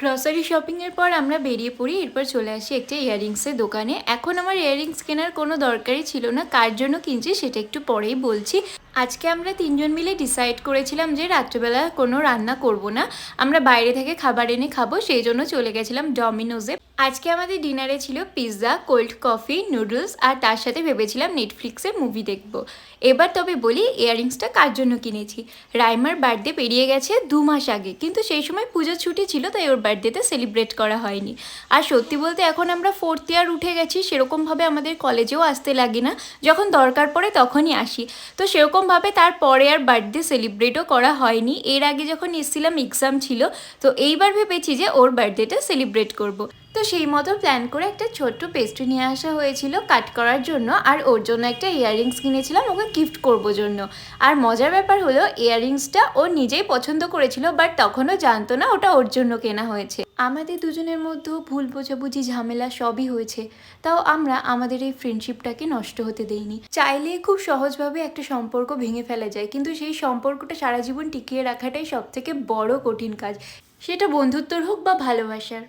Grocery শপিংয়ের পর আমরা বেরিয়ে পড়ি। এরপর চলে আসি একটা ইয়াররিংসের দোকানে। এখন আমার ইয়াররিংস কেনার কোনো দরকারই ছিল না, কার জন্য কিনছি সেটা একটু পরেই বলছি। আজকে আমরা তিনজন মিলে ডিসাইড করেছিলাম যে রাত্রেবেলা কোনো রান্না করব না, আমরা বাইরে থেকে খাবার এনে খাবো, সেই জন্য চলে গেছিলাম ডমিনোজে। আজকে আমাদের ডিনারে ছিল পিৎজা, কোল্ড কফি, নুডলস, আর তার সাথে ভেবেছিলাম নেটফ্লিক্সের মুভি দেখব। এবার তবে বলি ইয়াররিংসটা কার জন্য কিনেছি। রাইমার বার্থডে পেরিয়ে গেছে 2 মাস আগে, কিন্তু সেই সময় পুজোর ছুটি ছিল, তাই ওর বার্থডেতে সেলিব্রেট করা হয়নি। আর সত্যি বলতে এখন আমরা 4th ইয়ার উঠে গেছি, সেরকমভাবে আমাদের কলেজেও আসতে লাগে না, যখন দরকার পড়ে তখনই আসি। তো সেরকমভাবে তারপরে আর বার্থডে সেলিব্রেটও করা হয়নি। এর আগে যখন এসেছিলাম এক্সাম ছিল, তো এইবার ভেবেছি যে ওর বার্থডেটা সেলিব্রেট করব। তো সেই মতো প্ল্যান করে একটা ছোট্ট পেস্ট্রি নিয়ে আসা হয়েছিল কাট করার জন্য, আর ওর জন্য একটা ইয়াররিংস কিনেছিলাম ওকে গিফট করব জন্য। আর মজার ব্যাপার হলো ইয়াররিংসটা ও নিজেই পছন্দ করেছিল, বাট তখনও জানতো না ওটা ওর জন্য কেনা হয়েছে। আমাদের দুজনের মধ্যেও ভুল বোঝাবুঝি ঝামেলা সবই হয়েছে, তাও আমরা আমাদের এই ফ্রেন্ডশিপটাকে নষ্ট হতে দেইনি। চাইলে খুব সহজভাবে একটা সম্পর্ক ভেঙে ফেলা যায়, কিন্তু সেই সম্পর্কটা সারা জীবন টিকিয়ে রাখাটাই সবথেকে বড় কঠিন কাজ, সেটা বন্ধুত্বর হোক বা ভালোবাসার।